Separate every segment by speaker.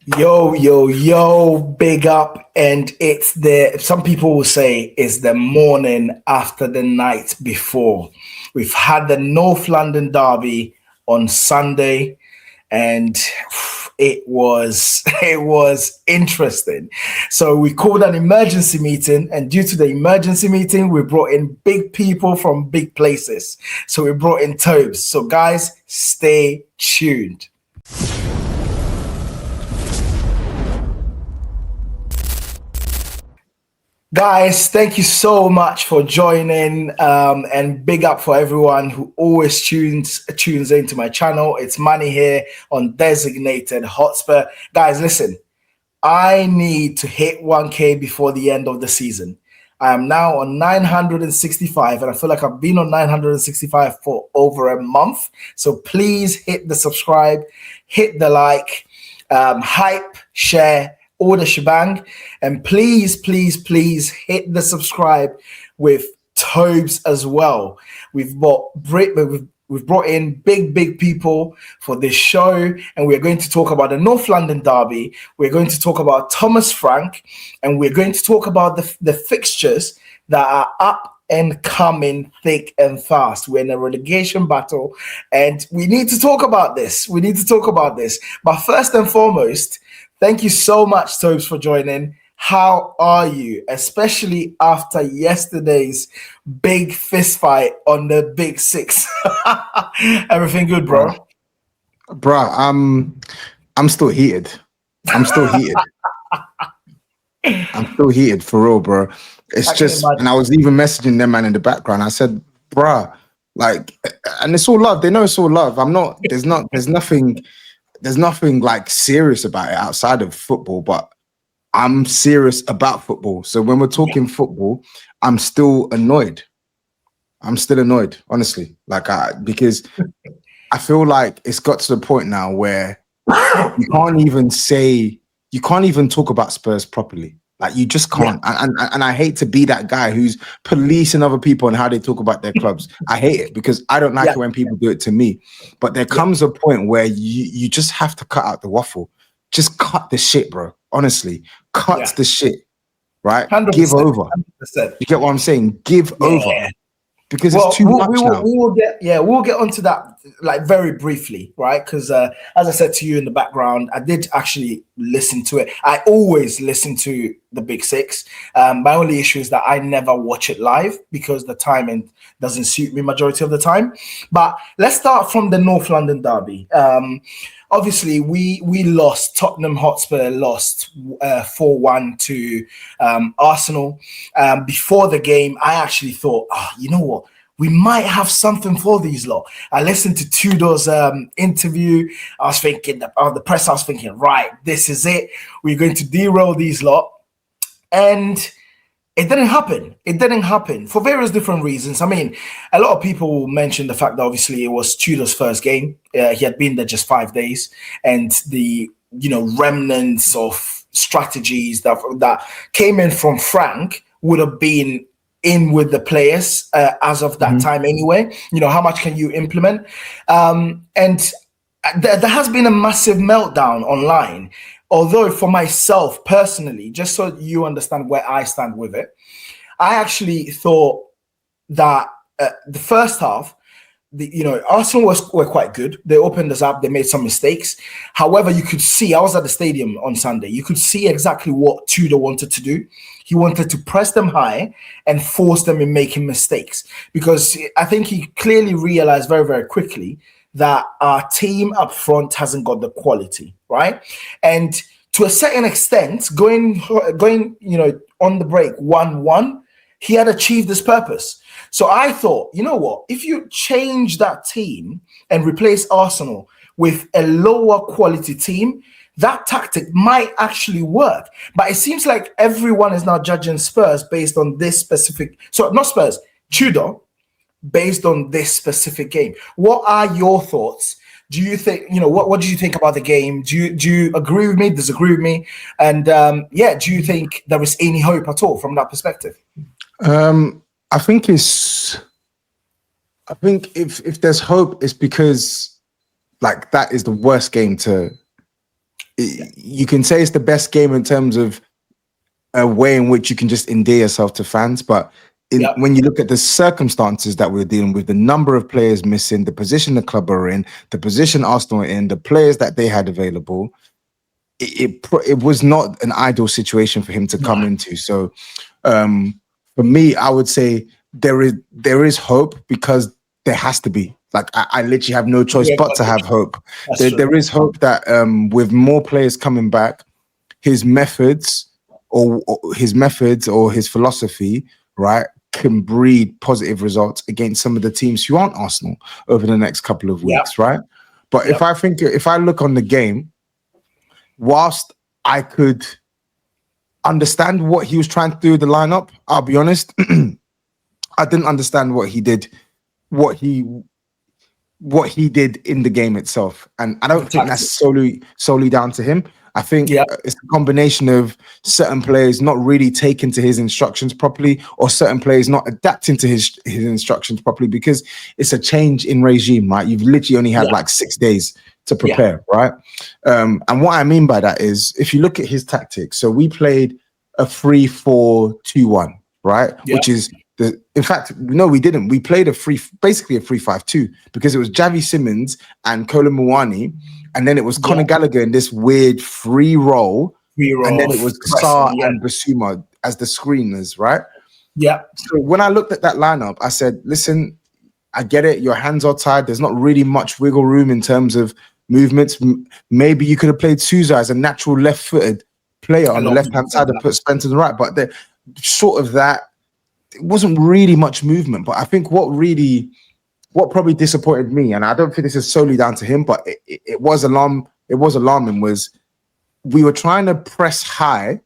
Speaker 1: Yo, yo, yo, big up. And some people will say it's the morning after the night before. We've had the North London Derby on Sunday, and it was interesting. So we called an emergency meeting, and due to the emergency meeting, we brought in big people from big places. So we brought in Tobes. So guys, stay tuned. Guys, thank you so much for joining, and big up for everyone who always tunes into my channel. It's Manny here on Designated Hotspur. Guys, listen, I need to hit 1K before the end of the season. I am now on 965, and I feel like I've been on 965 for over a month. So please hit the subscribe, hit the like, hype, share, all the shebang, and please hit the subscribe with Tobes as well. We've brought in big people for this show, and we're going to talk about the North London Derby. We're going to talk about Thomas Frank, and we're going to talk about the fixtures that are up and coming thick and fast. We're in a relegation battle, and we need to talk about this. But first and foremost, thank you so much, Tobes, for joining. How are you, especially after yesterday's big fist fight on the Big Six? Everything good, bro?
Speaker 2: Bro, I'm still heated. I'm still heated for real, bro. It's just, and I was even messaging them, man, in the background. I said, bro, like, and it's all love. They know it's all love. There's nothing like serious about it outside of football, but I'm serious about football. So when we're talking football, I'm still annoyed. Honestly, because I feel like it's got to the point now where you can't even talk about Spurs properly. Like, you just can't. Yeah. And I hate to be that guy who's policing other people and how they talk about their clubs. I hate it because I don't like it when people do it to me. But there comes a point where you just have to cut out the waffle. Just cut the shit, bro. Honestly, cut the shit, right? 100%, give over. 100%. You get what I'm saying? Give over. Because it's too much now.
Speaker 1: We'll get onto that like very briefly, right? Because as I said to you in the background, I did actually listen to it. I always listen to the Big Six. My only issue is that I never watch it live because the timing doesn't suit me majority of the time. But let's start from the North London Derby. Obviously, we lost. Tottenham Hotspur lost 4-1 to Arsenal. Before the game, I actually thought, you know what? We might have something for these lot. I listened to Tudor's interview. I was thinking, the press, I was thinking, right, this is it. We're going to derail these lot. And it didn't happen for various different reasons. I mean, a lot of people mention the fact that obviously it was Tudor's first game. He had been there just 5 days, and the remnants of strategies that came in from Frank would have been in with the players as of that time anyway. How much can you implement? And there has been a massive meltdown online. Although for myself personally, just so you understand where I stand with it, I actually thought that the first half, Arsenal were quite good. They opened us up. They made some mistakes. However, you could see, I was at the stadium on Sunday. You could see exactly what Tudor wanted to do. He wanted to press them high and force them in making mistakes, because I think he clearly realized very, very quickly that our team up front hasn't got the quality, right? And to a certain extent, going on the break 1-1, he had achieved this purpose. So I thought, you know what? If you change that team and replace Arsenal with a lower quality team, that tactic might actually work. But it seems like everyone is now judging Spurs based on this specific, so not Spurs, Tudor, based on this specific game. What are your thoughts? Do you think, what do you think about the game? Do you agree with me, disagree with me? And do you think there is any hope at all from that perspective?
Speaker 2: I think if there's hope, it's because like that is the worst game to you can say it's the best game in terms of a way in which you can just endear yourself to fans, but when you look at the circumstances that we're dealing with, the number of players missing, the position the club are in, the position Arsenal are in, the players that they had available, it was not an ideal situation for him to come into. So for me, I would say there is hope, because there has to be. Like, I literally have no choice but to have hope. There is hope that with more players coming back, his methods or his philosophy, right, can breed positive results against some of the teams who aren't Arsenal over the next couple of weeks, right? But if I look on the game, whilst I could understand what he was trying to do with the lineup, I'll be honest, I didn't understand what he did, what he did in the game itself, and I don't think that's solely down to him. I think it's a combination of certain players not really taking to his instructions properly, or certain players not adapting to his instructions properly, because it's a change in regime, right? You've literally only had like 6 days to prepare, right? And what I mean by that is, if you look at his tactics, so we played a 3-4-2-1, right? Which is in fact, no, we didn't. We played basically a 3-5-2, because it was Javi Simmons and Kolo Muani, and then it was Conor Gallagher in this weird free role, and then it was Sarr and Basuma as the screeners, right? Yeah. So when I looked at that lineup, I said, listen, I get it. Your hands are tied. There's not really much wiggle room in terms of movements. Maybe you could have played Sousa as a natural left-footed player on the left-hand side and put Spence on the right, but sort of that, it wasn't really much movement. But I think what probably disappointed me, and I don't think this is solely down to him, but it was alarming, was we were trying to press high,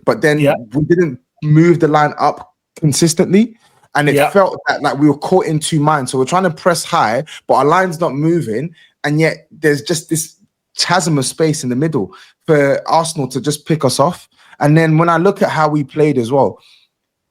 Speaker 2: but then we didn't move the line up consistently, and it felt that like we were caught in two minds. So we're trying to press high, but our line's not moving, and yet there's just this chasm of space in the middle for Arsenal to just pick us off. And then when I look at how we played as well,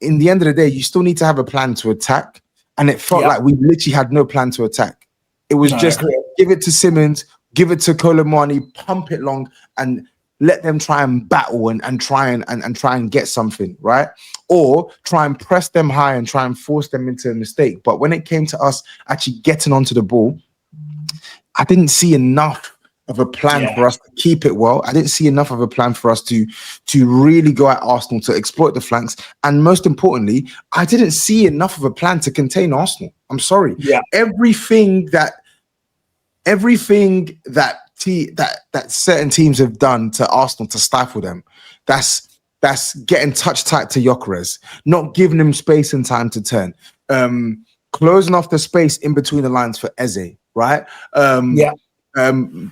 Speaker 2: in the end of the day, you still need to have a plan to attack. And it felt like we literally had no plan to attack. It was just give it to Simmons, give it to Kolo Muani, pump it long, and let them try and battle and try and get something, right? Or try and press them high and try and force them into a mistake. But when it came to us actually getting onto the ball, I didn't see enough of a plan for us to keep it well. I didn't see enough of a plan for us to really go at Arsenal, to exploit the flanks. And most importantly, I didn't see enough of a plan to contain Arsenal. I'm sorry. Yeah. Everything that certain teams have done to Arsenal to stifle them, that's getting touch tight to Gyökeres, not giving him space and time to turn, closing off the space in between the lines for Eze, right?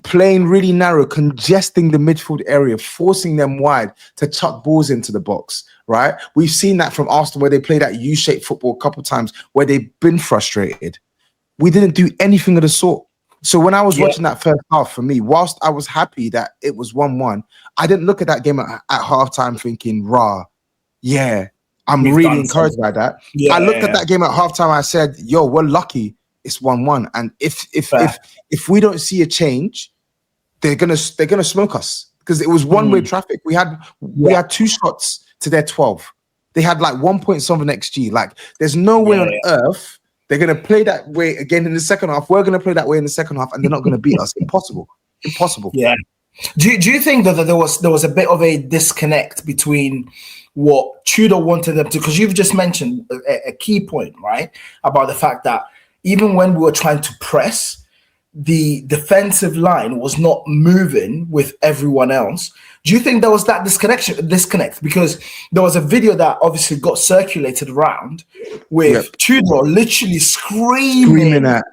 Speaker 2: Playing really narrow, congesting the midfield area, forcing them wide to chuck balls into the box, right? We've seen that from Arsenal, where they play that U-shaped football a couple of times, where they've been frustrated. We didn't do anything of the sort. So when I was watching that first half, for me, whilst I was happy that it was 1-1, I didn't look at that game at halftime thinking, I'm really encouraged by that. I looked at that game at halftime, I said, we're lucky it's 1-1, and if we don't see a change, they're gonna smoke us, because it was one-way traffic. We had 2 shots to their 12. They had like 1 point something XG. Like, there's no way on earth they're gonna play that way again in the second half. We're gonna play that way in the second half, and they're not gonna beat us. Impossible. Yeah.
Speaker 1: Do you think that there was a bit of a disconnect between what Tudor wanted them to? Because you've just mentioned a key point, right, about the fact that even when we were trying to press, the defensive line was not moving with everyone else. Do you think there was that disconnect? Because there was a video that obviously got circulated around with Tudor literally screaming at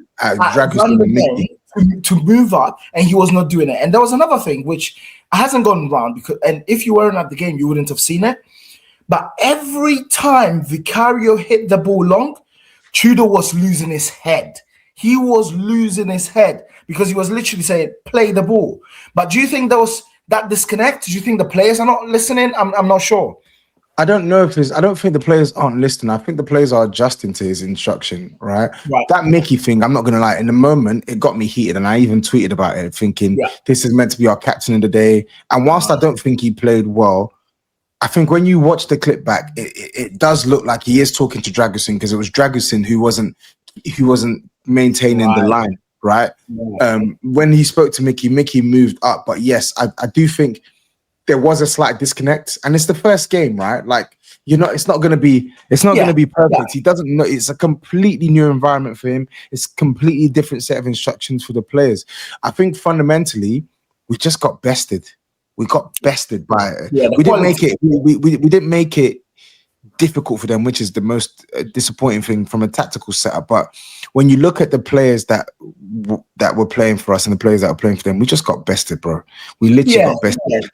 Speaker 1: to move up, and he was not doing it. And there was another thing which hasn't gone around, and if you weren't at the game, you wouldn't have seen it. But every time Vicario hit the ball long, Tudor was losing his head. He was losing his head because he was literally saying, play the ball. But do you think there was that disconnect? Do you think the players are not listening? I'm not sure.
Speaker 2: I don't know if I don't think the players aren't listening. I think the players are adjusting to his instruction, right?
Speaker 1: Right.
Speaker 2: That Mickey thing, I'm not gonna lie, in the moment it got me heated, and I even tweeted about it, thinking
Speaker 1: Yeah.
Speaker 2: this is meant to be our captain of the day. And whilst I don't think he played well, I think when you watch the clip back, it does look like he is talking to Dragusin, because it was Dragusin who wasn't maintaining the
Speaker 1: Right.
Speaker 2: line, right?
Speaker 1: Yeah.
Speaker 2: When he spoke to Mickey, Mickey moved up, but yes, I do think there was a slight disconnect, and it's the first game, right? Like, it's not going to be perfect. He doesn't know. It's a completely new environment for him. It's a completely different set of instructions for the players. I think fundamentally, we just got bested. We got bested by it.
Speaker 1: Yeah,
Speaker 2: We didn't make it. We didn't make it difficult for them, which is the most disappointing thing from a tactical setup. But when you look at the players that were playing for us and the players that were playing for them, we just got bested, bro. We literally got bested.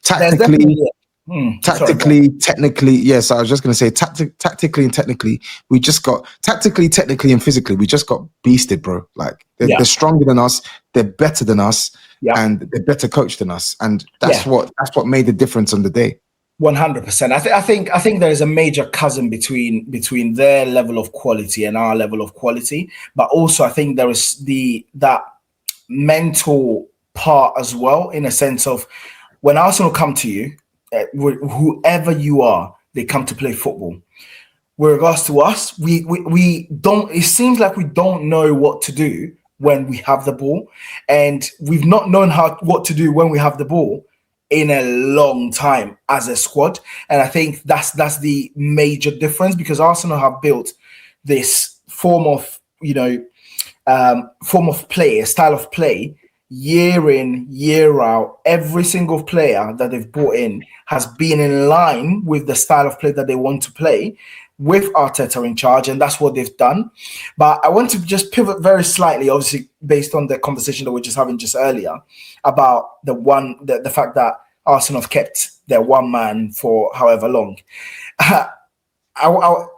Speaker 2: Tactically, technically, yes. I was just going to say tactically and technically, we just got technically and physically, we just got beasted, bro. Like they're stronger than us, they're better than us, and they're better coached than us, and that's what made the difference on the day.
Speaker 1: 100%. I think there is a major chasm between their level of quality and our level of quality, but also I think there is that mental part as well, in a sense of when Arsenal come to you, whoever you are, they come to play football. With regards to us, we don't. It seems like we don't know what to do when we have the ball, and we've not known what to do when we have the ball in a long time as a squad. And I think that's the major difference, because Arsenal have built this form of play, a style of play, year in, year out. Every single player that they've brought in has been in line with the style of play that they want to play, with Arteta in charge, and that's what they've done. But I want to just pivot very slightly, obviously based on the conversation that we are just having just earlier, about the fact that Arsenal have kept their one man for however long. I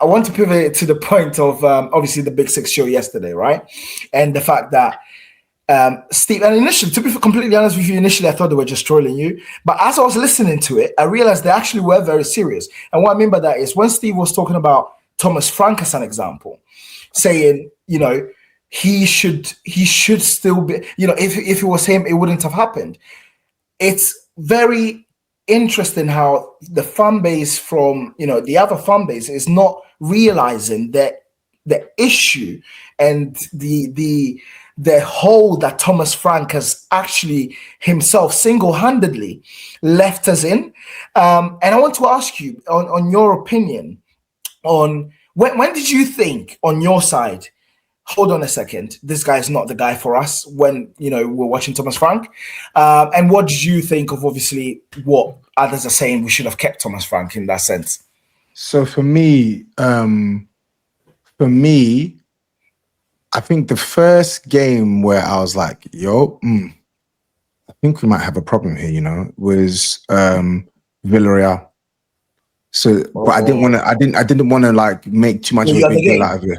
Speaker 1: want to pivot to the point of obviously the Big Six show yesterday, right? And the fact that Steve, and initially, to be completely honest with you, initially I thought they were just trolling you. But as I was listening to it, I realized they actually were very serious. And what I mean by that is when Steve was talking about Thomas Frank as an example, saying, he should still be, if it was him, it wouldn't have happened. It's very interesting how the fan base from, the other fan base is not realizing that the issue and the hole that Thomas Frank has actually himself single-handedly left us in. And I want to ask you on your opinion on when did you think on your side, hold on a second, this guy's not the guy for us, when we're watching Thomas Frank? And what did you think of obviously what others are saying we should have kept Thomas Frank in that sense?
Speaker 2: So for me, I think the first game where I was like, I think we might have a problem here, was Villarreal. So, but I didn't want to like make too much of a big deal out of it.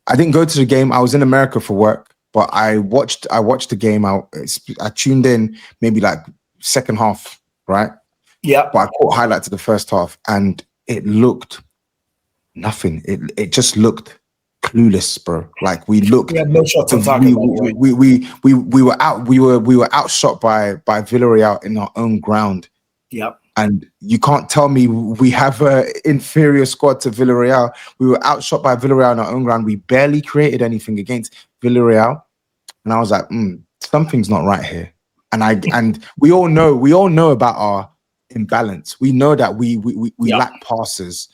Speaker 2: I didn't go to the game. I was in America for work, but I watched the game. I tuned in maybe like second half, right?
Speaker 1: Yeah.
Speaker 2: But I caught highlights of the first half, and it looked nothing. It just looked clueless, bro. Like we looked.
Speaker 1: We had no shots on target.
Speaker 2: We were outshot by Villarreal in our own ground.
Speaker 1: Yep.
Speaker 2: And you can't tell me we have an inferior squad to Villarreal. We were outshot by Villarreal in our own ground. We barely created anything against Villarreal, and I was like, something's not right here. And we all know about our imbalance. We know that we lack passes.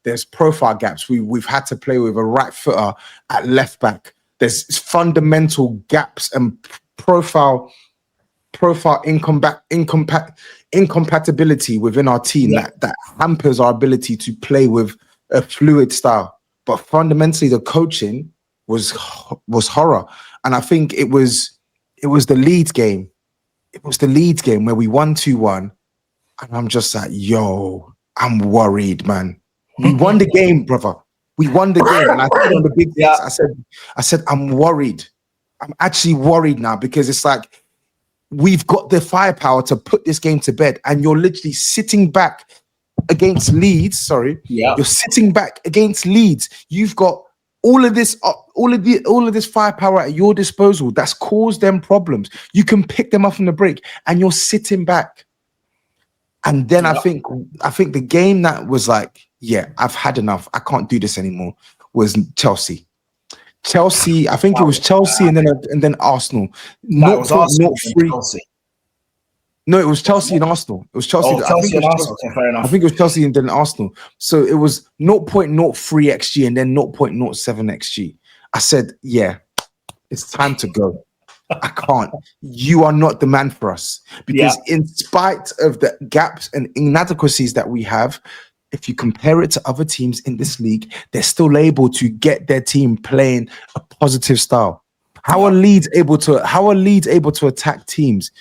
Speaker 2: There's profile gaps. We've had to play with a right footer at left back. There's fundamental gaps and profile incompatibility within our team that hampers our ability to play with a fluid style. But fundamentally, the coaching was horror. And I think it was the Leeds game. It was the Leeds game where we won 2-1. And I'm just like, I'm worried, man. We won the game, brother. We won the game. And I said on the big six, I said, I'm worried. I'm actually worried now, because it's like, we've got the firepower to put this game to bed, and you're literally sitting back against Leeds. Sorry,
Speaker 1: Yeah.
Speaker 2: you're sitting back against Leeds. You've got all of this firepower at your disposal that's caused them problems. You can pick them up from the break, and you're sitting back. And then I think the game that was like, yeah, I've had enough. I can't do this anymore. Was Chelsea. I think it was Chelsea and then Arsenal.
Speaker 1: No, it was Arsenal and
Speaker 2: 0.03.
Speaker 1: Chelsea.
Speaker 2: No, it was Chelsea and Arsenal. It was Chelsea.
Speaker 1: Oh, Chelsea and Arsenal. Okay, fair enough.
Speaker 2: I think it was Chelsea and then Arsenal. So it was 0.03 XG and then 0.07 XG. I said, yeah, it's time to go. I can't. You are not the man for us. Because in spite of the gaps and inadequacies that we have, if you compare it to other teams in this league, they're still able to get their team playing a positive style. How are Leeds able to attack teams?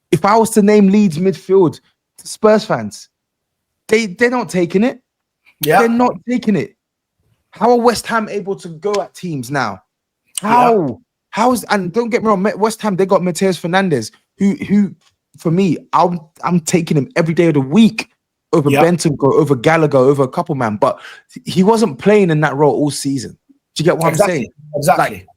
Speaker 2: If I was to name Leeds midfield to Spurs fans, they're not taking it. Yeah. They're not taking it. How are West Ham able to go at teams now? How? Yeah. And don't get me wrong, West Ham, they got Mateus Fernandes, who for me, I'm taking him every day of the week over Bentancur, over Gallagher, over a couple man, but he wasn't playing in that role all season. Do you get what I'm saying?
Speaker 1: Exactly.
Speaker 2: Like,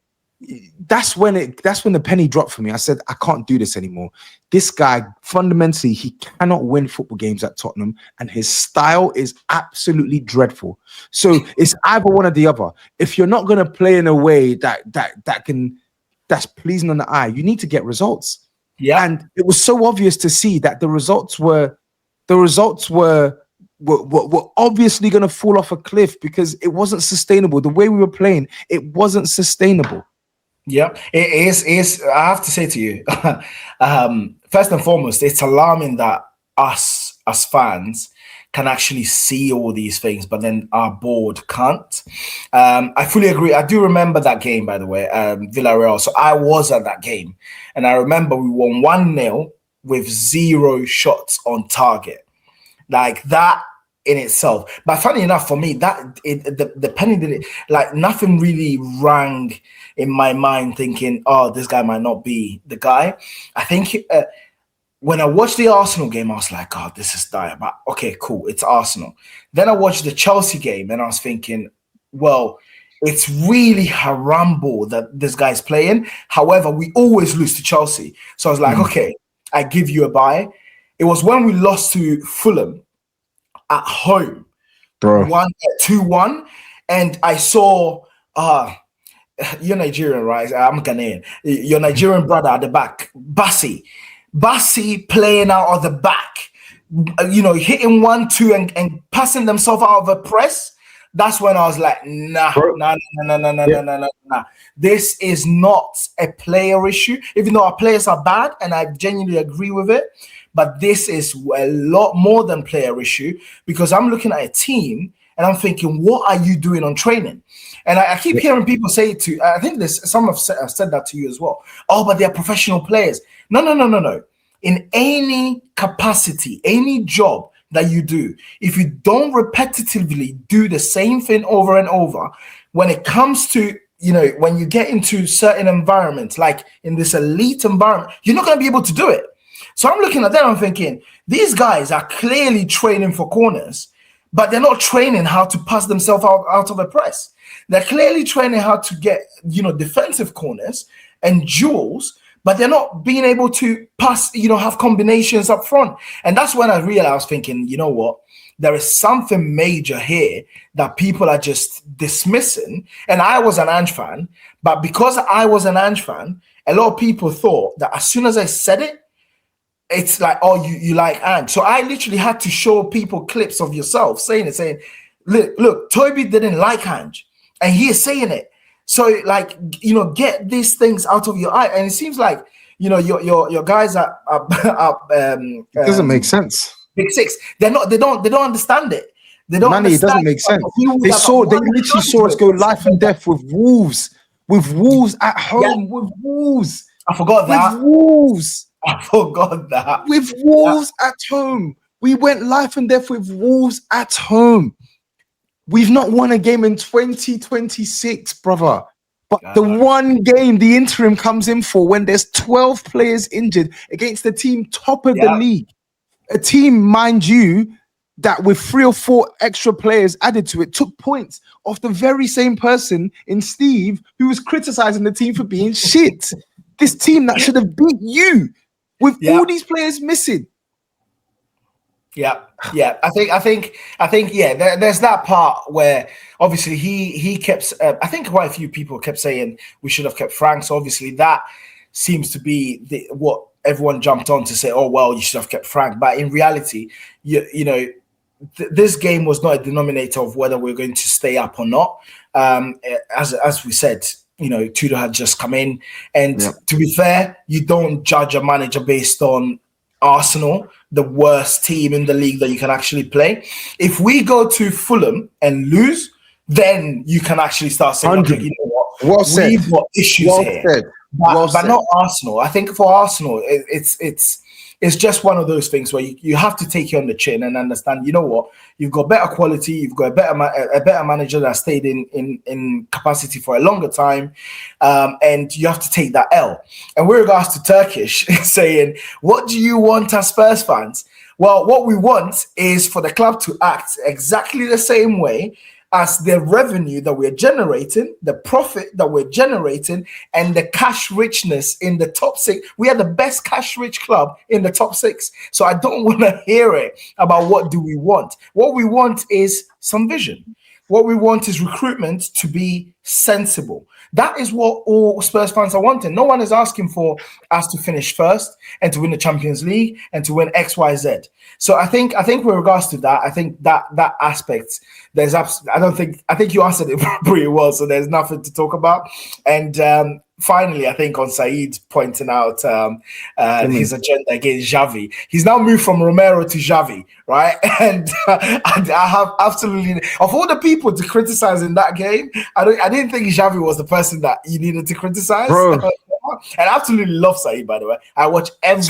Speaker 2: that's when the penny dropped for me. I said, I can't do this anymore. This guy, fundamentally, he cannot win football games at Tottenham, and his style is absolutely dreadful. So it's either one or the other. If you're not going to play in a way that's pleasing on the eye, you need to get results. Yeah. And it was so obvious to see that the results were obviously going to fall off a cliff because it wasn't sustainable. The way we were playing, it wasn't sustainable.
Speaker 1: Yeah, it is. I have to say to you, first and foremost, it's alarming that us as fans can actually see all these things, but then our board can't. I fully agree. I do remember that game, by the way, Villarreal. So I was at that game, and I remember we won 1-0 with 0 shots on target. Like that in itself. But funny enough, for me, the penny didn't, like, nothing really rang in my mind thinking, oh, this guy might not be the guy. I think when I watched the Arsenal game, I was like, oh, this is dire. But okay, cool, it's Arsenal. Then I watched the Chelsea game and I was thinking, well, it's really harambo that this guy's playing. However, we always lose to Chelsea. So I was like, okay, I give you a buy. It was when we lost to Fulham at home, 2-1, and I saw you're Nigerian, right? I'm Ghanaian. Your Nigerian brother at the back, Bassi playing out of the back, hitting 1-2 and passing themselves out of a press. That's when I was like, nah. This is not a player issue, even though our players are bad, and I genuinely agree with it. But this is a lot more than player issue, because I'm looking at a team and I'm thinking, what are you doing on training? And I keep hearing people say I think some have said that to you as well. Oh, but they're professional players. No. In any capacity, any job that you do, if you don't repetitively do the same thing over and over, when it comes to, when you get into certain environments, like in this elite environment, you're not going to be able to do it. So I'm looking at them, I'm thinking, these guys are clearly training for corners, but they're not training how to pass themselves out of a press. They're clearly training how to get, defensive corners and duels, but they're not being able to pass, have combinations up front. And that's when I realized, thinking, you know what? There is something major here that people are just dismissing. And I was an Ange fan, but because I was an Ange fan, a lot of people thought that as soon as I said it, it's like, oh, you like Ange. So I literally had to show people clips of yourself saying, look, Toby didn't like Ange, and he is saying it. So, like, get these things out of your eye. And it seems like, your guys are
Speaker 2: it doesn't make sense.
Speaker 1: Big Six. They don't understand it. They don't understand.
Speaker 2: It doesn't make sense. They literally saw us go life and death with Wolves at home, with Wolves.
Speaker 1: I forgot that.
Speaker 2: With Wolves.
Speaker 1: I forgot that.
Speaker 2: With Wolves at home. We went life and death with Wolves at home. We've not won a game in 2026, brother. But the one game the interim comes in for when there's 12 players injured against the team top of the league. A team, mind you, that with 3 or 4 extra players added to it took points off the very same person in Steve who was criticizing the team for being shit. This team that should have beat you with all these players missing.
Speaker 1: Yeah. Yeah, there's that part where obviously he kept. I think quite a few people kept saying we should have kept Frank. So obviously that seems to be what everyone jumped on to say. Oh well, you should have kept Frank. But in reality, you know, this game was not a denominator of whether we're going to stay up or not. As we said, you know, Tudor had just come in, and to be fair, you don't judge a manager based on Arsenal, the worst team in the league that you can actually play. If we go to Fulham and lose, then you can actually start saying, okay, you know what, we've got issues here. But not Arsenal. I think for Arsenal, it's just one of those things where you have to take it on the chin and understand, you know what, you've got better quality, you've got a better manager that stayed in capacity for a longer time, and you have to take that L. And with regards to Turkish saying, what do you want as Spurs fans? Well, what we want is for the club to act exactly the same way as the revenue that we're generating, the profit that we're generating, and the cash richness in the top 6. We are the best cash rich club in the top 6. So I don't want to hear it about what do we want. What we want is some vision. What we want is recruitment to be sensible. That is what all Spurs fans are wanting. No one is asking for us to finish first and to win the Champions League and to win X, Y, Z. So I think with regards to that, I think that aspect, I think you answered it pretty well. So there's nothing to talk about. And finally, I think on Saeed pointing out his agenda against Xavi, he's now moved from Romero to Xavi, right? And I have absolutely, of all the people to criticize in that game, I didn't think Xavi was the person that you needed to criticize.
Speaker 2: Bro.
Speaker 1: And I absolutely love Saeed, by the way. I watch every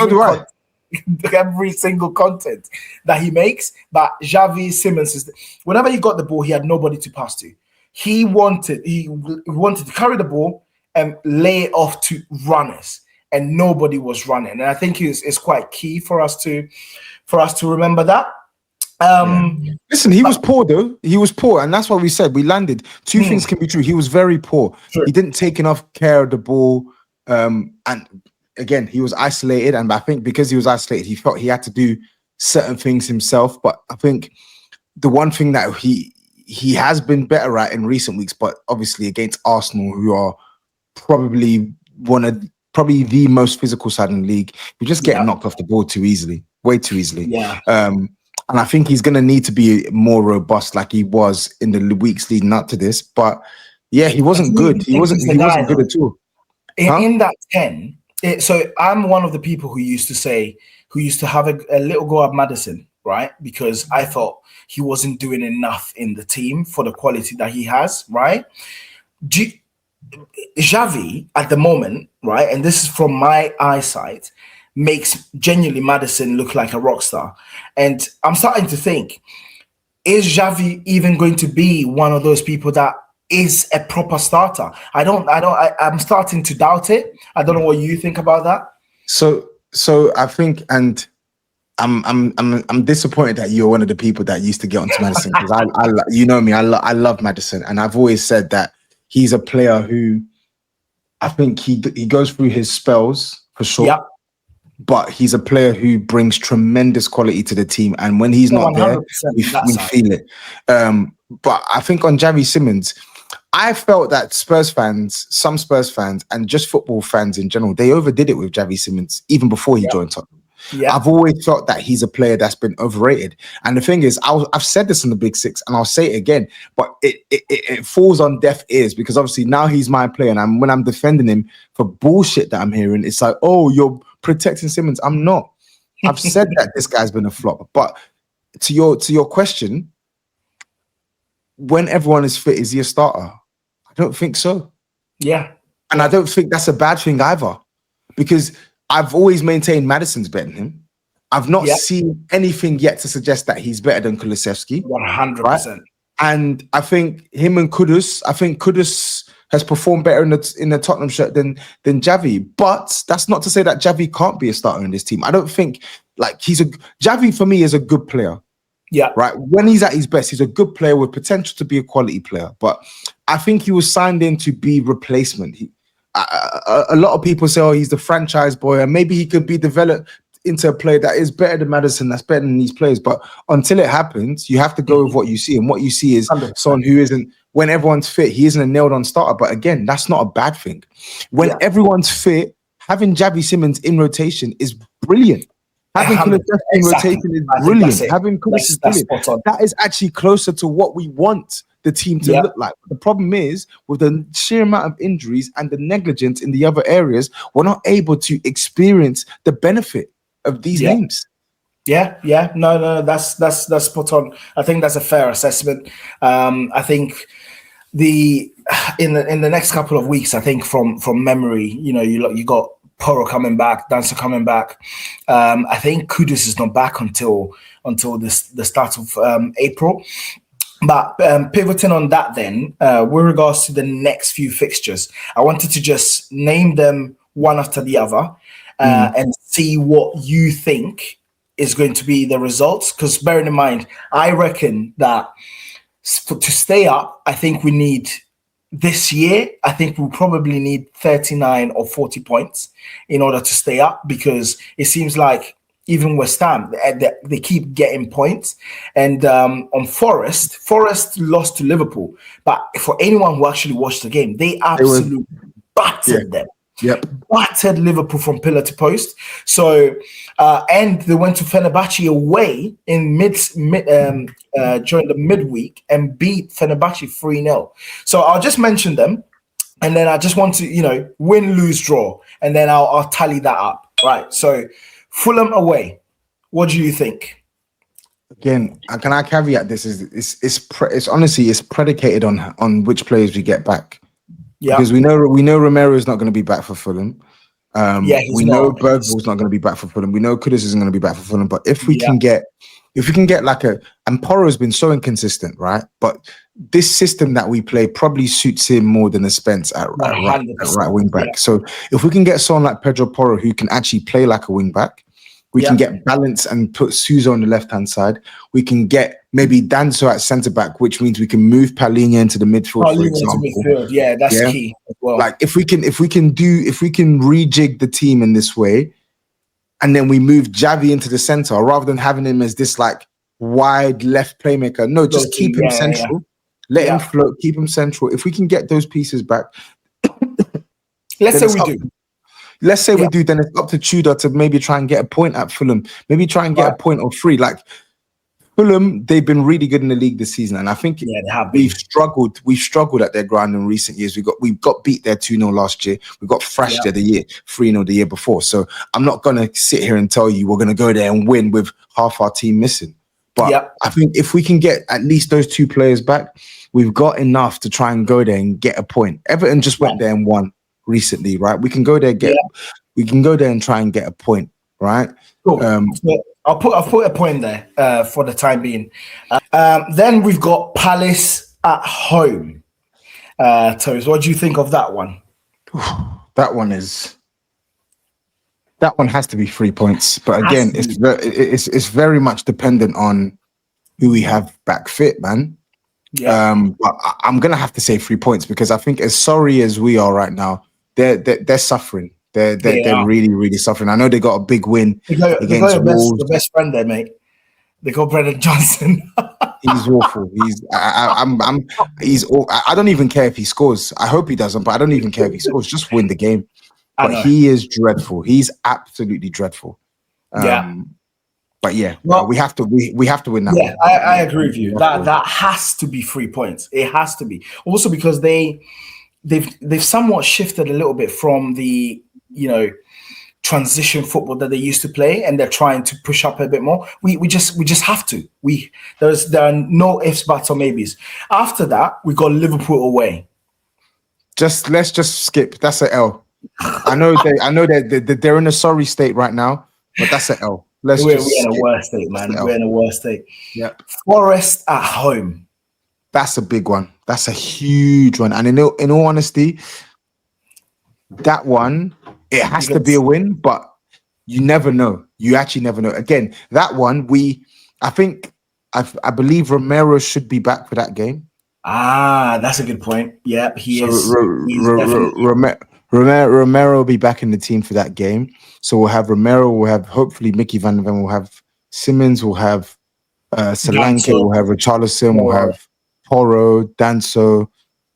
Speaker 1: single content that he makes. But Xavi Simons whenever he got the ball, he had nobody to pass to. He wanted to carry the ball and lay it off to runners, and nobody was running. And I think it's quite key for us to remember that.
Speaker 2: Listen, he was poor though. He was poor, and that's what we said. We landed. Two things can be true. He was very poor. Sure. He didn't take enough care of the ball, and again, he was isolated. And I think because he was isolated, he felt he had to do certain things himself. But I think the one thing that he has been better at in recent weeks, but obviously against Arsenal, who are probably the most physical side in the league, you just get knocked off the ball too easily, way too easily. And I think he's going to need to be more robust, like he was in the weeks leading up to this. But yeah, he wasn't good. He wasn't good at all.
Speaker 1: In that 10, so I'm one of the people who used to have a little go at Maddison, right? Because I thought he wasn't doing enough in the team for the quality that he has, right? Xavi at the moment, right, and this is from my eyesight, makes genuinely Maddison look like a rock star. And I'm starting to think, is Xavi even going to be one of those people that is a proper starter? I'm starting to doubt it. I don't know what you think about that.
Speaker 2: So I think, and I'm disappointed that you're one of the people that used to get onto Maddison, because I you know me, I love Maddison, and I've always said that he's a player who I think he goes through his spells for sure. Yep. But he's a player who brings tremendous quality to the team, and when he's not there, we feel it. But I think on Xavi Simons, I felt that some Spurs fans, and just football fans in general, they overdid it with Xavi Simons even before he joined Tottenham. Yeah. I've always felt that he's a player that's been overrated. And the thing is, I've said this in the Big Six, and I'll say it again, but it falls on deaf ears, because obviously now he's my player, and when I'm defending him for bullshit that I'm hearing, it's like, oh, you're protecting Simons. I'm not. I've said that this guy's been a flop. But to your question, when everyone is fit, is he a starter? I don't think so.
Speaker 1: Yeah.
Speaker 2: And I don't think that's a bad thing either, because I've always maintained Maddison's better than him. I've not seen anything yet to suggest that he's better than Kulusevski.
Speaker 1: 100%.
Speaker 2: Right? And I think him and Kudus has performed better in the Tottenham shirt than Xavi. But that's not to say that Xavi can't be a starter in this team. I don't think Xavi for me is a good player.
Speaker 1: Yeah.
Speaker 2: Right. When he's at his best, he's a good player with potential to be a quality player. But I think he was signed in to be replacement. A lot of people say, oh, he's the franchise boy, and maybe he could be developed into a player that is better than Maddison, that's better than these players. But until it happens, you have to go with what you see. And what you see is
Speaker 1: 100%.
Speaker 2: someone who isn't, when everyone's fit, he isn't a nailed on starter. But again, that's not a bad thing. When everyone's fit, having Javi Simmons in rotation is brilliant. Having Kulusevski in rotation is brilliant. Having Kulusevski is brilliant. That is actually closer to what we want the team to look like. The problem is, with the sheer amount of injuries and the negligence in the other areas, we're not able to experience the benefit of these names.
Speaker 1: No, that's spot on. I think that's a fair assessment. I think in the next couple of weeks, I think from memory, you got Poro coming back, Dancer coming back. I think Kudus is not back until the start of April. But pivoting on that then, with regards to the next few fixtures, I wanted to just name them one after the other and see what you think is going to be the results. Because bearing in mind, I reckon that to stay up, I think we need... This year, I think we'll probably need 39 or 40 points in order to stay up, because it seems like even West Ham, they keep getting points. And on Forest lost to Liverpool. But for anyone who actually watched the game, they absolutely battered them. Battered Liverpool from pillar to post. So, and they went to Fenerbahce away in during the midweek and beat Fenerbahce 3-0. So I'll just mention them, and then I just want to, win, lose, draw, and then I'll tally that up. Right. So Fulham away. What do you think?
Speaker 2: Again, can I caveat this? It's honestly predicated on which players we get back. Yeah, because we know Romero is not going to be back for Fulham. We know Bergvall's not going to be back for Fulham. We know Kudus isn't going to be back for Fulham. But if we can get like and Porro has been so inconsistent, right? But this system that we play probably suits him more than a Spence at right wing back. Yeah. So if we can get someone like Pedro Porro who can actually play like a wing back, we can get balance and put Sousa on the left-hand side. We can get maybe Danso at centre-back, which means we can move Palhinha into the midfield, for example.
Speaker 1: Yeah, that's key as well.
Speaker 2: Like if we can rejig the team in this way, and then we move Javi into the centre, rather than having him as this like wide left playmaker. No, just keep him central. Let him float, keep him central. If we can get those pieces back,
Speaker 1: let's say we do.
Speaker 2: Let's say we do, then it's up to Tudor to maybe try and get a point at Fulham. Maybe try and get a point or three. Like Fulham, they've been really good in the league this season, and I think we've struggled. We've struggled at their ground in recent years. We got beat there 2-0 last year. We got thrashed there the year 3-0 the year before. So I'm not gonna sit here and tell you we're gonna go there and win with half our team missing. But I think if we can get at least those two players back, we've got enough to try and go there and get a point. Everton just went there and won recently, right? We can go there we can go there and try and get a point, right?
Speaker 1: Cool. I'll put a point there for the time being. Then we've got Palace at home. Toes, what do you think of that one?
Speaker 2: That one has to be 3 points, but again, it's very much dependent on who we have back fit, man. But I'm gonna have to say 3 points, because I think as sorry as we are right now, they're suffering. They're really, really suffering. I know they got a big win against Wolves.
Speaker 1: The best friend there, mate. They got Brendan Johnson.
Speaker 2: He's awful. I don't even care if he scores. I hope he doesn't, but I don't even care if he scores. Just win the game. But he is dreadful. He's absolutely dreadful. But we have to win that.
Speaker 1: Yeah, I agree with you. That has to be 3 points. It has to be. Also because they've somewhat shifted a little bit from the transition football that they used to play, and they're trying to push up a bit more. We just have to. There are no ifs, buts, or maybes. After that, we got Liverpool away.
Speaker 2: Let's just skip. That's an L. I know they're in a sorry state right now, but that's an L. We're
Speaker 1: in a worse state, man. We're in a worse state.
Speaker 2: Yeah.
Speaker 1: Forest at home.
Speaker 2: That's a big one. That's a huge one. And in all honesty, that one, it has to be a win, but you never know. You actually never know. Again, that one, I think I believe Romero should be back for that game.
Speaker 1: Ah, that's a good point. Yep, he
Speaker 2: So
Speaker 1: is. He's definitely.
Speaker 2: Romero will be back in the team for that game. So we'll have Romero, we'll have hopefully Mickey Van Ven, we'll have Simmons, we'll have Solanke,
Speaker 1: So,
Speaker 2: we'll have Richarlison, we'll
Speaker 1: Moro.
Speaker 2: have Porro, Danso.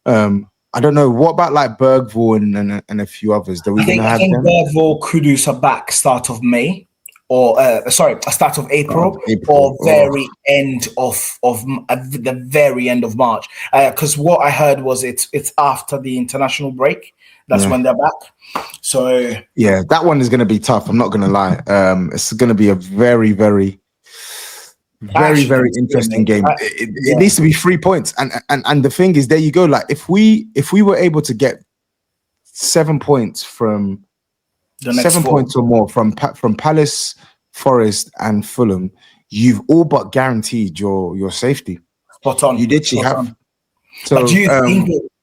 Speaker 2: I don't know. What about like Bergvall and a few others? Are we gonna
Speaker 1: I
Speaker 2: have
Speaker 1: think
Speaker 2: them?
Speaker 1: Bergvall, Kudus are back start of May, or sorry, start of April,
Speaker 2: April.
Speaker 1: or very end of the very end of March. Because what I heard was it's after the international break. That's
Speaker 2: Yeah.
Speaker 1: when they're back. So
Speaker 2: Yeah, that one is going to be tough. I'm not going to lie. It's going to be a very, very,
Speaker 1: I
Speaker 2: very,
Speaker 1: actually
Speaker 2: very
Speaker 1: think it's good,
Speaker 2: interesting
Speaker 1: mate.
Speaker 2: game. It needs to be 3 points, and the thing is, there you go. Like if we were able to get 7 points from
Speaker 1: The next
Speaker 2: 7
Speaker 1: four.
Speaker 2: points or more from Palace, Forest, and Fulham, you've all but guaranteed your safety.
Speaker 1: Spot on.
Speaker 2: You literally
Speaker 1: Spot
Speaker 2: have.
Speaker 1: on.
Speaker 2: So
Speaker 1: But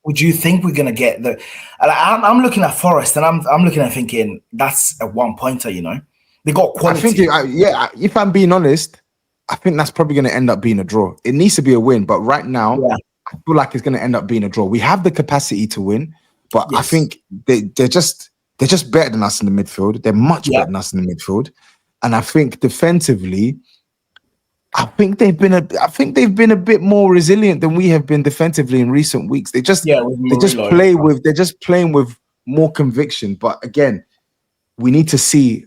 Speaker 1: would you think we're gonna get the? I'm looking at Forest and I'm looking at thinking that's a 1-pointer. You know, they got
Speaker 2: I think,
Speaker 1: quality.
Speaker 2: if I'm being honest, I think that's probably going to end up being a draw. It needs to be a win, but right now,
Speaker 1: Yeah.
Speaker 2: I feel like it's going to end up being a draw. We have the capacity to win, but I
Speaker 1: Yes.
Speaker 2: think they're just better than us in the midfield. They're much
Speaker 1: Yeah.
Speaker 2: better than us in the midfield, and I think defensively, I think they've been a bit more resilient than we have been defensively in recent weeks. They just
Speaker 1: with Murillo.
Speaker 2: they're just playing with more conviction. But again, we need to see.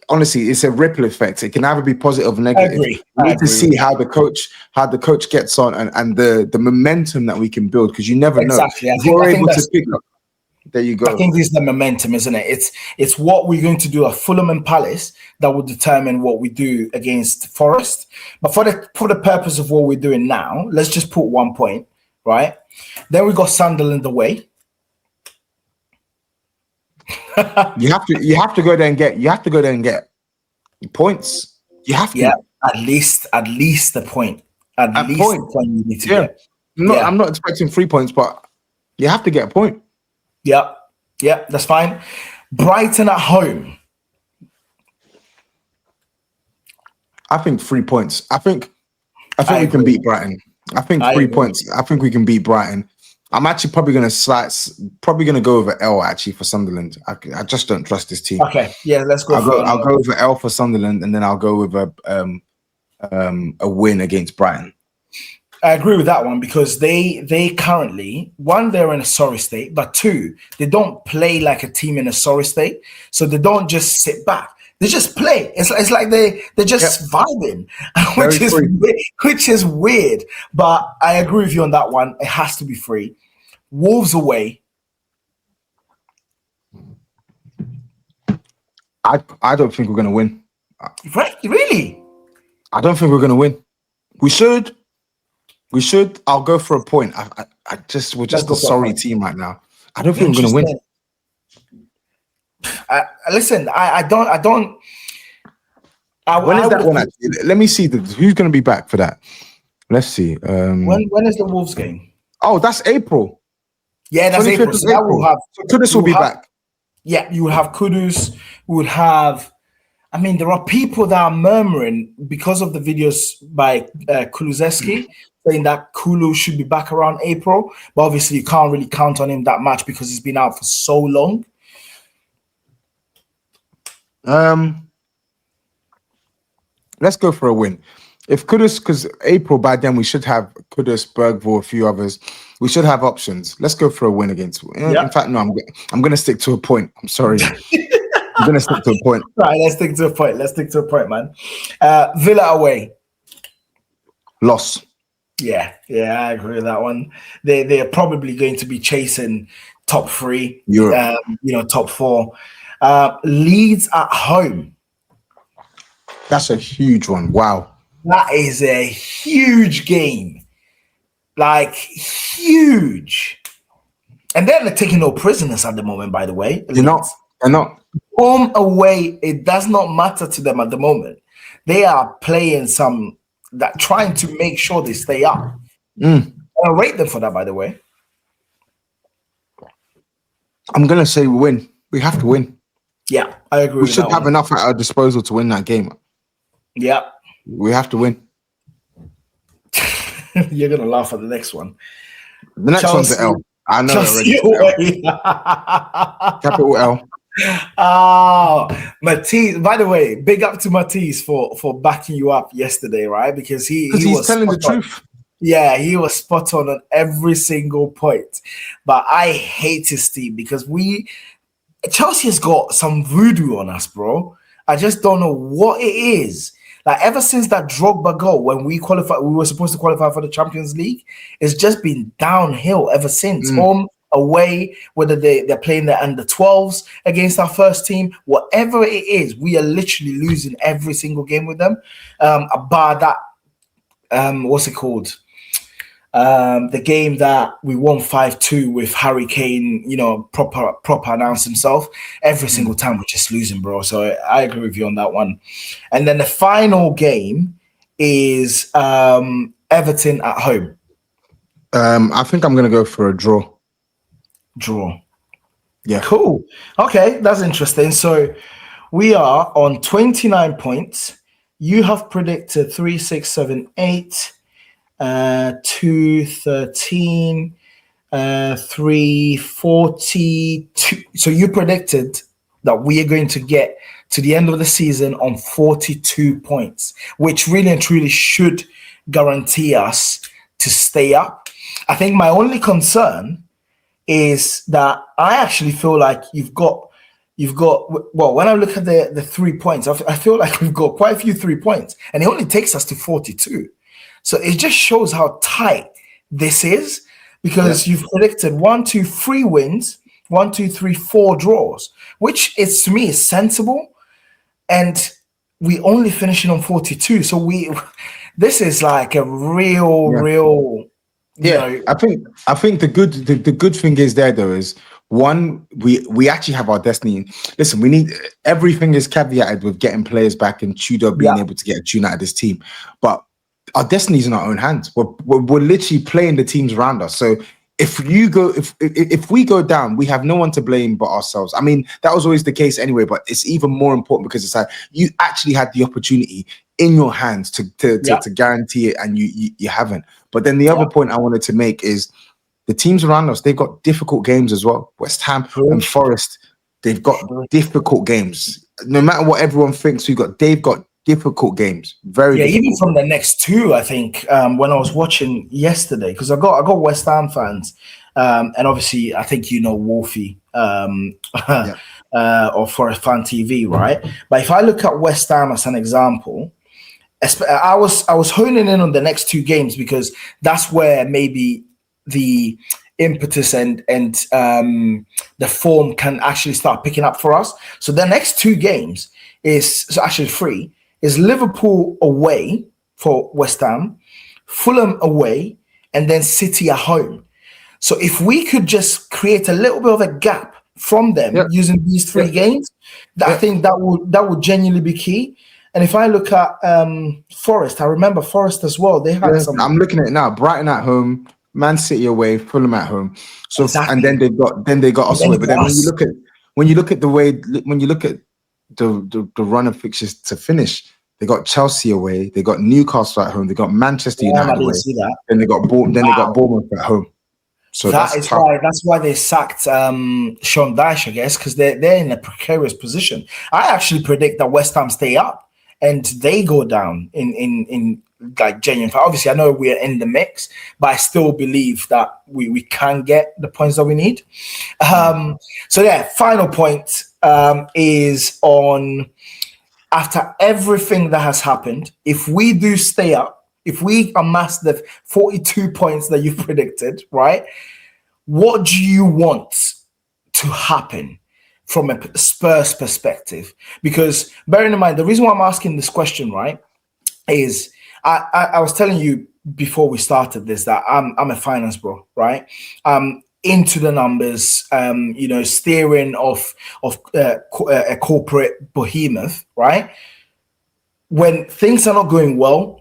Speaker 2: Honestly, it's a ripple effect. It can either be positive or negative.
Speaker 1: agree.
Speaker 2: We
Speaker 1: I
Speaker 2: need to
Speaker 1: agree
Speaker 2: see
Speaker 1: with
Speaker 2: how the coach gets on and the momentum that we can build, because you never know.
Speaker 1: Exactly. I
Speaker 2: If
Speaker 1: think
Speaker 2: we're able to
Speaker 1: that's.
Speaker 2: pick up, there you
Speaker 1: I
Speaker 2: go.
Speaker 1: think this is the momentum, isn't it? It's what we're going to do at Fulham and Palace that will determine what we do against Forest. But for the purpose of what we're doing now, let's just put 1 point, right? Then we got Sunderland away.
Speaker 2: You have to go there and get points. You have to.
Speaker 1: Yeah, at least the point. At least
Speaker 2: point.
Speaker 1: the point you need to
Speaker 2: Yeah.
Speaker 1: get.
Speaker 2: I'm not expecting 3 points, but you have to get a point.
Speaker 1: Yeah, that's fine. Brighton at home.
Speaker 2: I think 3 points. I think we can beat Brighton. I think 3 points. I think we can beat Brighton. I'm actually probably going to go over L actually for Sunderland. I just don't trust this team.
Speaker 1: Okay, yeah, let's go.
Speaker 2: I'll go over L for Sunderland, and then I'll go with a win against Brighton.
Speaker 1: I agree with that one because they currently, one, they're in a sorry state, but two, they don't play like a team in a sorry state. So they don't just sit back. They just play. It's like they're just vibing, which is weird. But I agree with you on that one. It has to be free. Wolves away.
Speaker 2: I don't think we're going to win.
Speaker 1: Right? Really?
Speaker 2: I don't think we're going to win. We should. I'll go for a point. We're just a sorry team right now. I don't think we're going to
Speaker 1: win. Listen, I don't.
Speaker 2: When is that one? Actually? Let me see who's going to be back for that. Let's see.
Speaker 1: When is the Wolves game?
Speaker 2: Oh, that's April.
Speaker 1: Yeah, that's April. So that will have.
Speaker 2: Kudus will be back.
Speaker 1: Yeah, you will have Kudus. We would have. I mean, there are people that are murmuring because of the videos by Kulusevski saying that Kulu should be back around April, but obviously you can't really count on him that much because he's been out for so long.
Speaker 2: Let's go for a win. If Kudus, because April, by then we should have Kudus, Bergvall, a few others. We should have options. Let's go for a win against. In fact, no, I'm going to stick to a point. I'm sorry. I'm going to stick to a point.
Speaker 1: Right, let's stick to a point, man. Villa away.
Speaker 2: Loss.
Speaker 1: Yeah, I agree with that one. They're probably going to be chasing top 3,
Speaker 2: Europe.
Speaker 1: Top 4. Leeds at home.
Speaker 2: That's a huge one. Wow.
Speaker 1: That is a huge game. Like, huge. And they're taking no prisoners at the moment, by the way.
Speaker 2: They're not.
Speaker 1: Home, away, it does not matter to them at the moment. They are playing trying to make sure they stay up. I rate them for that, by the way.
Speaker 2: I'm going to say we win. We have to win.
Speaker 1: Yeah, I agree.
Speaker 2: We should have enough at our disposal to win that game.
Speaker 1: Yeah.
Speaker 2: We have to win.
Speaker 1: You're gonna laugh at the next one.
Speaker 2: The next one's the
Speaker 1: Chelsea,
Speaker 2: L. I know it already.
Speaker 1: Chelsea
Speaker 2: It's the L.
Speaker 1: away.
Speaker 2: Capital L.
Speaker 1: Oh, Matisse. By the way, big up to Matisse for backing you up yesterday, right? Because
Speaker 2: Because
Speaker 1: he
Speaker 2: he's
Speaker 1: was
Speaker 2: telling the
Speaker 1: spot on.
Speaker 2: truth.
Speaker 1: Yeah, he was spot on every single point. But I hate his team because Chelsea has got some voodoo on us, bro. I just don't know what it is. Like ever since that Drogba goal, when we were supposed to qualify for the Champions League. It's just been downhill ever since.
Speaker 2: Mm.
Speaker 1: Home, away, whether they're playing the under 12s against our first team, whatever it is, we are literally losing every single game with them. Bar that, what's it called? The game that we won 5-2 with Harry Kane, proper announced himself. Every single time we're just losing, bro. So I agree with you on that one. And then the final game is Everton at home.
Speaker 2: I think I'm going to go for a draw.
Speaker 1: Draw.
Speaker 2: Yeah.
Speaker 1: Cool. Okay, that's interesting. So we are on 29 points. You have predicted 3, 6, 7, 8. 2, 13, 3, 42. So you predicted that we are going to get to the end of the season on 42 points, which really and truly should guarantee us to stay up. I think my only concern is that I actually feel like you've got well, when I look at the 3 points, I feel like we've got quite a few 3 points, and it only takes us to 42. So it just shows how tight this is, because you've predicted 1, 2, 3 wins, 1, 2, 3, 4 draws, which is, to me, is sensible. And we only finishing on 42. So this is like a real.
Speaker 2: I think the good thing is there though is one, we actually have our destiny. Listen, we need everything is caveated with getting players back and Tudor being able to get a tune out of this team, but our destiny is in our own hands. We're literally playing the teams around us. So if we go down, we have no one to blame but ourselves. I mean, that was always the case anyway, but it's even more important because it's like you actually had the opportunity in your hands to guarantee it, and you haven't. But then the other point I wanted to make is the teams around us, they've got difficult games as well. West Ham and Forest, they've got difficult games. No matter what everyone thinks, they've got difficult games. Very difficult.
Speaker 1: Even from the next two, I think, when I was watching yesterday, because I got West Ham fans, and obviously I think Wolfie or Forest Fan TV, right? But if I look at West Ham as an example, I was honing in on the next 2 games because that's where maybe the impetus and the form can actually start picking up for us. So the next 2 games is actually 3. Is Liverpool away for West Ham, Fulham away, and then City at home. So if we could just create a little bit of a gap from them using these 3 games, I think that would genuinely be key. And if I look at Forest, I remember Forest as well. They had some.
Speaker 2: I'm looking at it now. Brighton at home, Man City away, Fulham at home. So and then they got us away. But then when you look at the run of fixtures to finish, they got Chelsea away, they got Newcastle at home, they got Manchester United away, then they got Bournemouth at home. So that's
Speaker 1: why they sacked Sean Dyche, I guess, because they're in a precarious position. I actually predict that West Ham stay up and they go down in like genuine. Obviously, I know we're in the mix, but I still believe that we can get the points that we need. Final point is on, after everything that has happened, if we do stay up, if we amass the 42 points that you've predicted, right? What do you want to happen from a Spurs perspective? Because bearing in mind, the reason why I'm asking this question, right, is I was telling you before we started this that I'm a finance bro, right? Into the numbers, steering of a corporate behemoth, right? When things are not going well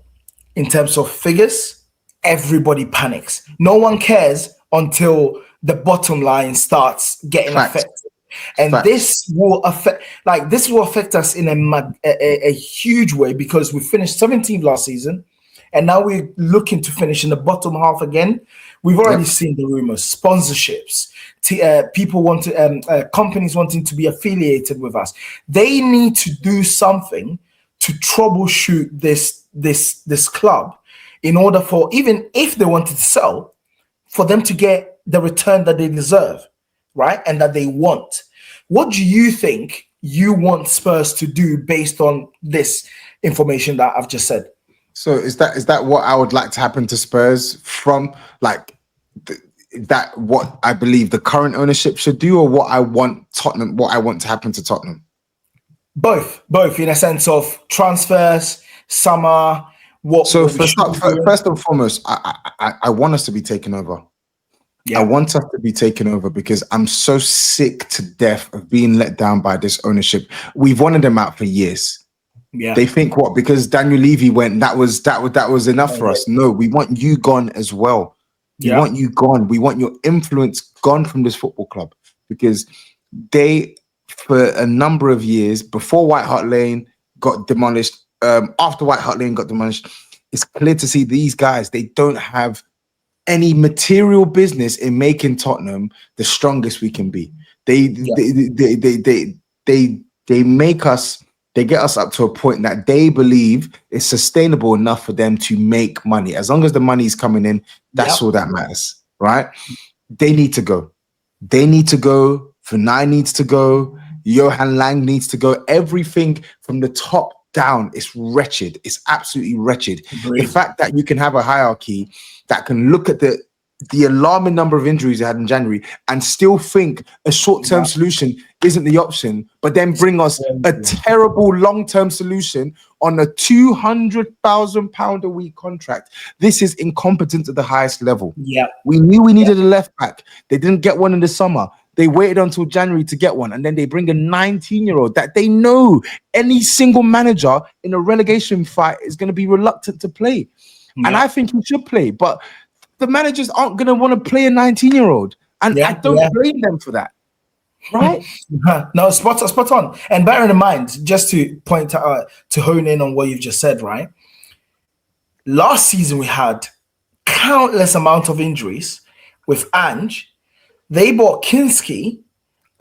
Speaker 1: in terms of figures, everybody panics. No one cares until the bottom line starts getting affected. And this will affect us in a huge way, because we finished 17th last season and now we're looking to finish in the bottom half again. We've already seen the rumors, sponsorships, people want to, companies wanting to be affiliated with us. They need to do something to troubleshoot this club in order for, even if they wanted to sell, for them to get the return that they deserve, right? And that they want. What do you think you want Spurs to do based on this information that I've just said?
Speaker 2: So is that what I would like to happen to Spurs from like that what I believe the current ownership should do, or what I want to happen to Tottenham?
Speaker 1: Both in a sense of transfers, summer.
Speaker 2: So first and foremost, I want us to be taken over. Yeah. I want us to be taken over because I'm so sick to death of being let down by this ownership. We've wanted them out for years. Yeah. They think what, because Daniel Levy went, that was enough for us. No, we want you gone as well. We want you gone. We want your influence gone from this football club, because they, for a number of years before White Hart Lane got demolished, after White Hart Lane got demolished, it's clear to see these guys, they don't have any material business in making Tottenham the strongest we can be. They make us, they get us up to a point that they believe is sustainable enough for them to make money. As long as the money's coming in, that's all that matters, right? They need to go. They need to go. Funai needs to go. Johan Lang needs to go. Everything from the top down is wretched. It's absolutely wretched. Agreed. The fact that you can have a hierarchy that can look at the alarming number of injuries they had in January and still think a short-term solution isn't the option, but then bring us a terrible long-term solution on a £200,000 a week contract. This is incompetence at the highest level. Yeah, we knew we needed a left back. They didn't get one in the summer. They waited until January to get one, and then they bring a 19-year-old that they know any single manager in a relegation fight is going to be reluctant to play. Yeah. And I think he should play, but the managers aren't going to want to play a 19-year-old. And I don't blame them for that. Right?
Speaker 1: No, spot on. And bear in mind, just to point out, to hone in on what you've just said, right? Last season, we had countless amount of injuries with Ange. They bought Kinski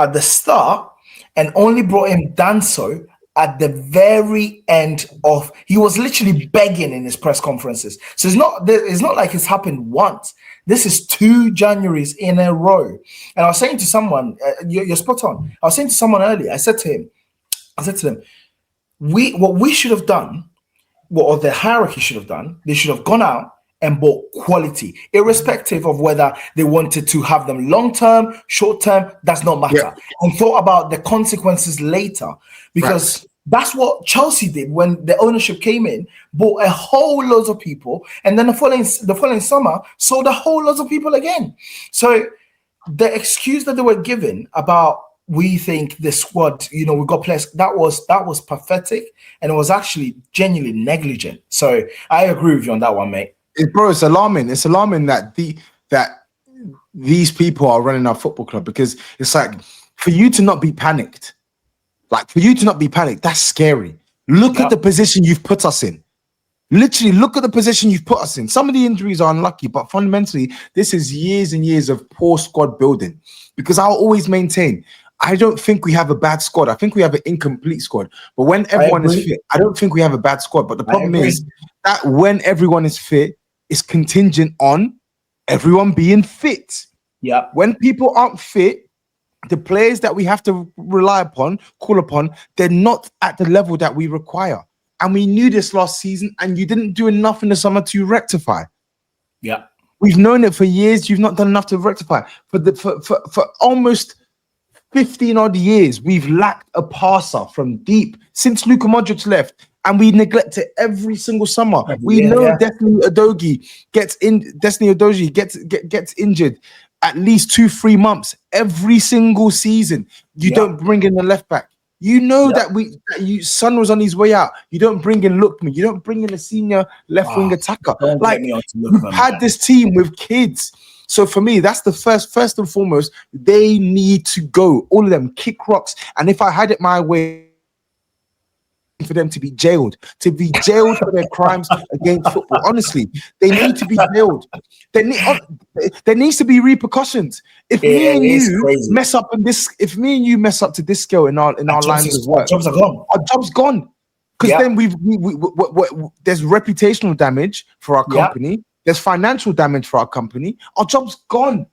Speaker 1: at the start and only brought in Danso at the very end of. He was literally begging in his press conferences. So it's not like it's happened once. This is 2 Januaries in a row. And I was saying to someone, you're spot on. I was saying to someone earlier, I said to them, what we should have done, what the hierarchy should have done, they should have gone out and bought quality, irrespective of whether they wanted to have them long-term, short-term, does not matter. And thought about the consequences later, because that's what Chelsea did when the ownership came in, bought a whole load of people, and then the following summer sold a whole lot of people again. So the excuse that they were given about, we think the squad, we got players, that was pathetic, and it was actually genuinely negligent. So I agree with you on that one, mate.
Speaker 2: It's alarming. It's alarming that these people are running our football club, because it's like, for you to not be panicked, that's scary. Look at the position you've put us in. Literally, look at the position you've put us in. Some of the injuries are unlucky, but fundamentally, this is years and years of poor squad building. Because I'll always maintain, I don't think we have a bad squad. I think we have an incomplete squad. But when everyone is fit, I don't think we have a bad squad. But the problem is that when everyone is fit, it's contingent on everyone being fit. Yeah. When people aren't fit, the players that we have to call upon, they're not at the level that we require. And we knew this last season, and you didn't do enough in the summer to rectify. Yeah. We've known it for years. You've not done enough to rectify. For almost 15 odd years, we've lacked a passer from deep since Luka Modric left, and we neglect it every single summer. We know Destiny Udogie gets injured at least 2-3 months every single season. You don't bring in the left back. You know that Son was on his way out. You don't bring in Lookman. You don't bring in a senior left wing attacker. Like, we've had this team with kids. So for me, that's the first and foremost, they need to go. All of them, kick rocks. And if I had it my way, for them to be jailed for their crimes against football. Honestly, they need to be jailed. There needs to be repercussions. If me and you mess up in this, if me and you mess up to this scale in our lines of work,
Speaker 1: jobs are gone.
Speaker 2: Our job's gone. Because then there's reputational damage for our company. There's financial damage for our company. Our job's gone.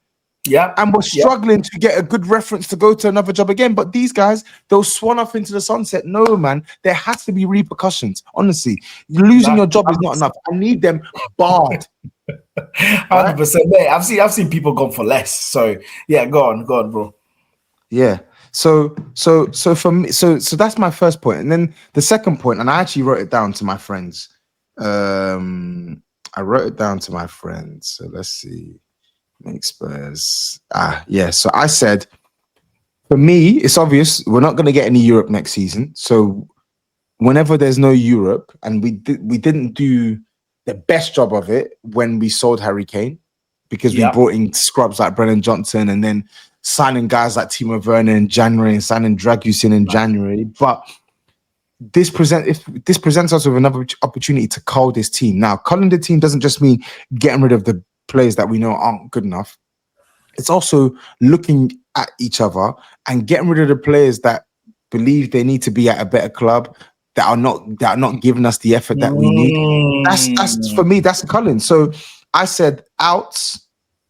Speaker 1: Yeah.
Speaker 2: And we're struggling to get a good reference to go to another job again. But these guys, they'll swan off into the sunset. No, man, there has to be repercussions. Honestly, losing your job is not enough. I need them barred.
Speaker 1: 100%. Mate, I've seen people gone for less. So yeah, go on, bro.
Speaker 2: Yeah. So for me, so that's my first point. And then the second point, and I actually wrote it down to my friends. I wrote it down to my friends. So let's see. Make Spurs. So I said, for me, it's obvious we're not going to get any Europe next season. So whenever there's no Europe, and we didn't do the best job of it when we sold Harry Kane, because we brought in scrubs like Brennan Johnson and then signing guys like Timo Werner in January and signing Dragusin in January. But this presents us with another opportunity to cull this team. Now, culling the team doesn't just mean getting rid of the players that we know aren't good enough. It's also looking at each other and getting rid of the players that believe they need to be at a better club, that are not giving us the effort that we need. That's for me, that's culling. So I said outs.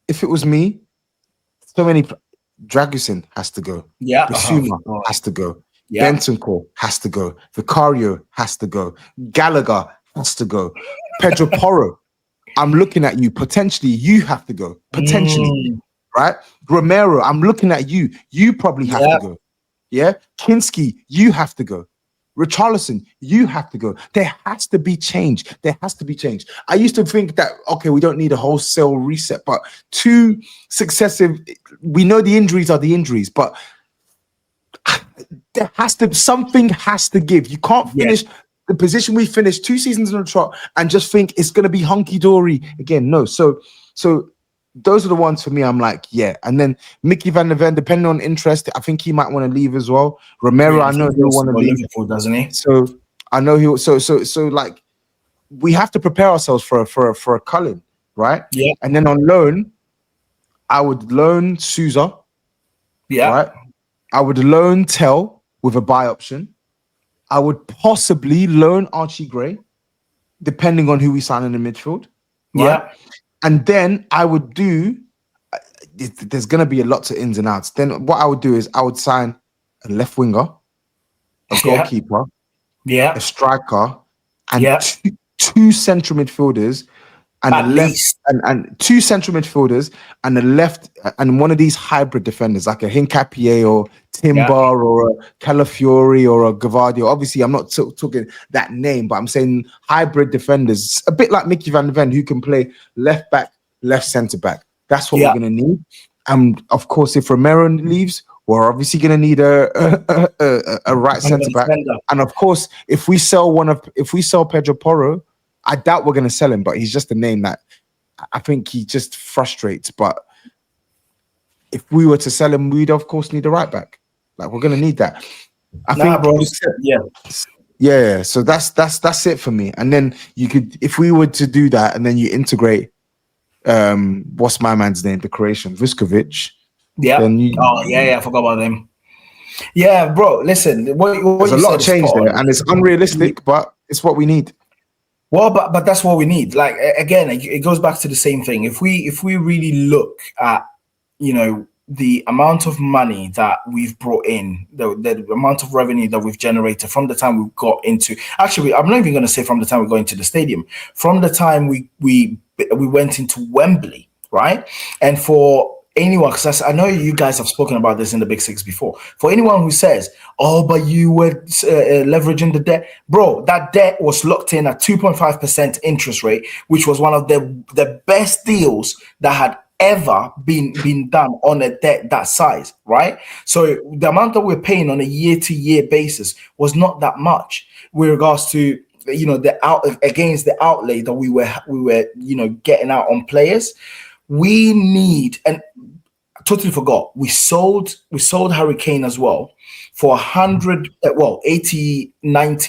Speaker 2: If it was me, so many. Dragusin has to go. Bissouma has to go. Bentancur has to go. Vicario has to go. Gallagher has to go. Pedro Porro, I'm looking at you. Potentially, you have to go. Potentially, right? Romero, I'm looking at you. You probably have to go. Yeah? Kinski, you have to go. Richarlison, you have to go. There has to be change. There has to be change. I used to think that, okay, we don't need a wholesale reset, but two successive, we know the injuries are the injuries, but something has to give. You can't finish the position we finished 2 seasons in a trot and just think it's going to be hunky-dory again. No. So those are the ones for me. I'm like, yeah. And then Mickey Van der Ven, depending on interest, I think he might want to leave as well. Romero, I know he'll want to leave.
Speaker 1: Liverpool, doesn't he?
Speaker 2: So I know he'll. So like, we have to prepare ourselves for a culling, right?
Speaker 1: Yeah.
Speaker 2: And then on loan, I would loan Sousa.
Speaker 1: Yeah.
Speaker 2: Right. I would loan Tell with a buy option. I would possibly loan Archie Gray, depending on who we sign in the midfield. Right?
Speaker 1: Yeah.
Speaker 2: And then I would do, there's going to be a lot of ins and outs. Then what I would do is I would sign a left winger, a goalkeeper, a striker, and two central midfielders, and
Speaker 1: at least
Speaker 2: and two central midfielders and a left and one of these hybrid defenders like a Hincapié or Timber or a Calafiori or a Gavardio. Obviously, I'm not talking that name, but I'm saying hybrid defenders, a bit like Mickey Van der Ven, who can play left back, left centre back. That's what we're going to need. And of course, if Romero leaves, we're obviously going to need a right centre back. And of course, if we sell Pedro Porro, I doubt we're going to sell him, but he's just a name that I think he just frustrates. But if we were to sell him, we'd of course need a right back. Like, we're going to need that. I think, bro. Yeah. So that's it for me. And then you could, if we were to do that, and then you integrate, what's my man's name? The Croatian, Vuskovic.
Speaker 1: Yeah. I forgot about him. Yeah, bro. Listen,
Speaker 2: there's a lot of change there, and it's unrealistic, but it's what we need.
Speaker 1: Well, but that's what we need. Like, again, it goes back to the same thing. If we really look at, the amount of money that we've brought in, the amount of revenue that we've generated from the time we got into, actually, I'm not even going to say from the time we got into the stadium, from the time we went into Wembley, right? And for anyone, because I know you guys have spoken about this in the Big Six before. For anyone who says, "Oh, but you were leveraging the debt," bro, that debt was locked in at 2.5% interest rate, which was one of the best deals that had ever been done on a debt that size, right? So the amount that we're paying on a year-to-year basis was not that much with regards to against the outlay that we were getting out on players. We need, and totally forgot. We sold Harry Kane as well for 90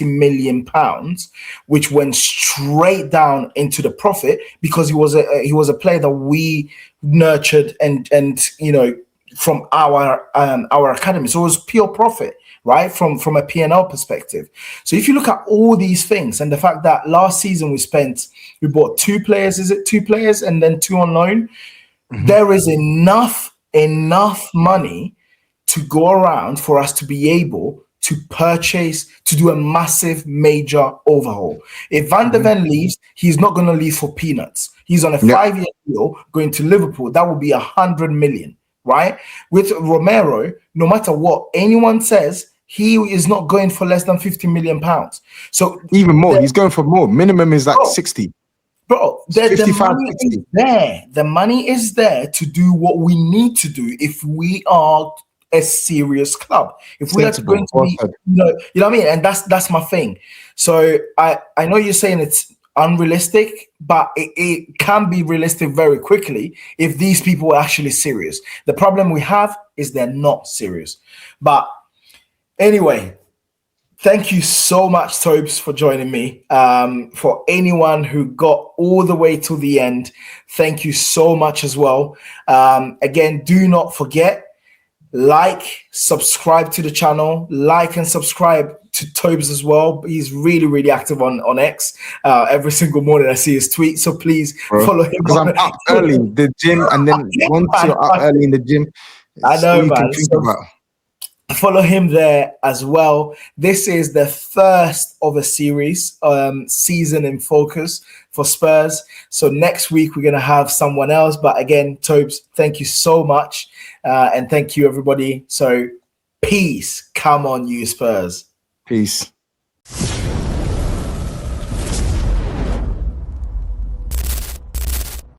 Speaker 1: million pounds, which went straight down into the profit because he was a player that we nurtured and from our academy. So it was pure profit, right? From a P&L perspective. So if you look at all these things and the fact that last season we bought two players and then two on loan, there is enough money to go around for us to be able to do a massive major overhaul. If Van de Ven leaves, he's not going to leave for peanuts. He's on a 5-year deal going to Liverpool. That would be 100 million, right? With Romero, no matter what anyone says, he is not going for less than 50 million pounds. So
Speaker 2: even more, he's going for more. Minimum is like 60.
Speaker 1: Bro, the money is there. The money is there to do what we need to do if we are a serious club. If we are going to be, you know what I mean? And that's my thing. So I know you're saying it's unrealistic, but it can be realistic very quickly if these people are actually serious. The problem we have is they're not serious. But anyway, thank you so much, Tobes, for joining me. For anyone who got all the way to the end, thank you so much as well. Again, do not forget, subscribe to the channel, and subscribe to Tobes as well. He's really, really active on X. Every single morning I see his tweet, so please follow him.
Speaker 2: Because I'm up early in the gym, and then once you're up early in the gym,
Speaker 1: I know, man. Follow him there as well. This is the first of a series, season in focus for Spurs. So next week we're going to have someone else. But again, Tobes, thank you so much. And thank you, everybody. So peace. Come on, you Spurs.
Speaker 2: Peace.